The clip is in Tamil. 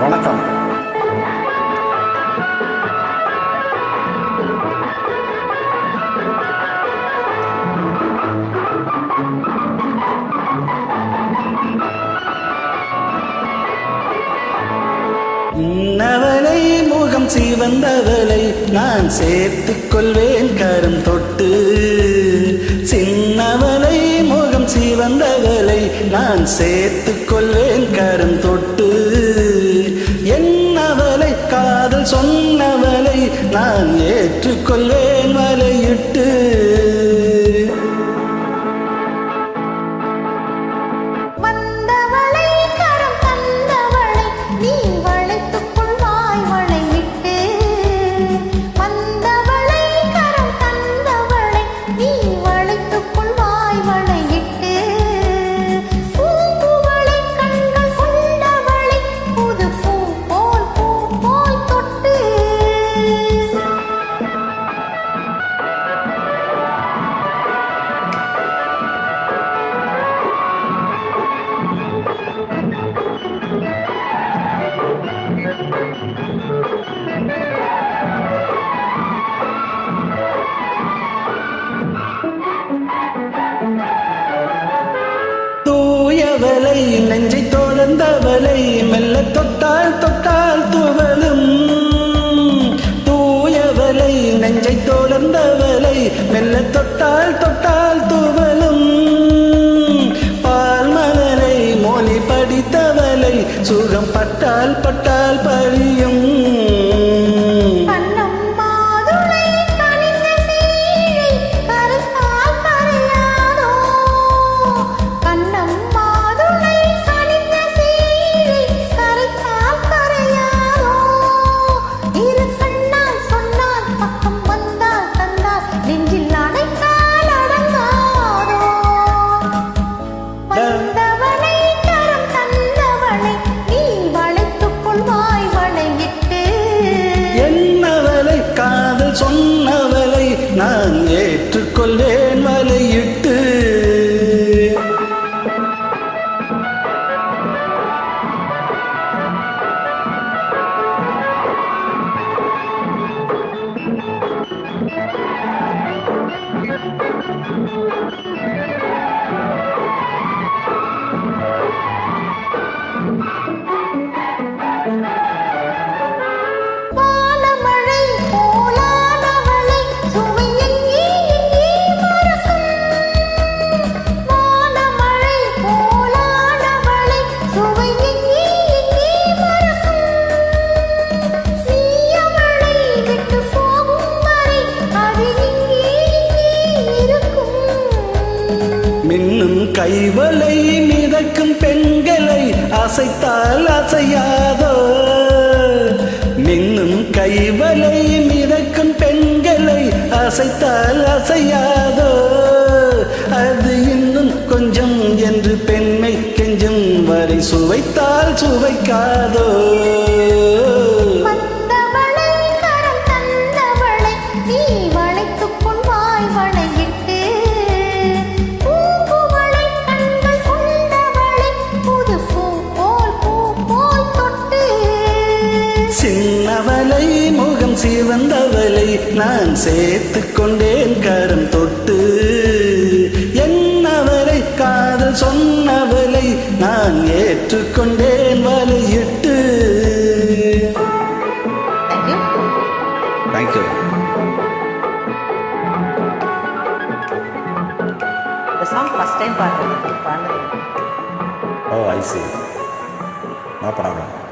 வணக்கம். இன்னவளை முகம் சிவந்தவளை நான் சேர்த்துக் கொள்வேன் கரம் தொட்டு. சின்னவளை முகம் சிவந்தவளை நான் சேர்த்துக் கொள்வேன் கரம் தொட்டு. என்னவளை காதல் சொன்னவளை நான் ஏற்றுக்கொள்வேன் வலையிட்டு. தூயவளை நெஞ்சை தோழந்தவளை மெல்ல தொட்டால் தொட்டால் துவளும். தூயவளை நெஞ்சை தோழந்தவளை மெல்ல தொட்டால் தொட்டால் துவளும். பால் மலரை மொழி படித்தவளை சுகம் பட்டால் பட்டால் பழியும். சொன்னவளை நான் ஏற்றுக்கொள்வேன் வலையிட்டு. மின்னும் கைவளை மிதக்கும் பெண்களை அசைத்தால் அசையாதோ. மின்னும் கைவளை மிதக்கும் பெண்களை அசைத்தால் அசையாதோ. அது இன்னும் கொஞ்சம் என்று பெண்மை கெஞ்சும் வரை சுவைத்தால் சுவைக்காதோ. சின்னவளை முகம் சிவந்தவளை நான் சேர்த்துக் கொண்டேன் கரம் தொட்டு. என்னவளை காதல் சொன்னவளை நான் ஏற்றுக்கொண்டேன் வலையிட்டு. Thank you. The song first time பாடுறேன். Oh, I see. No problem.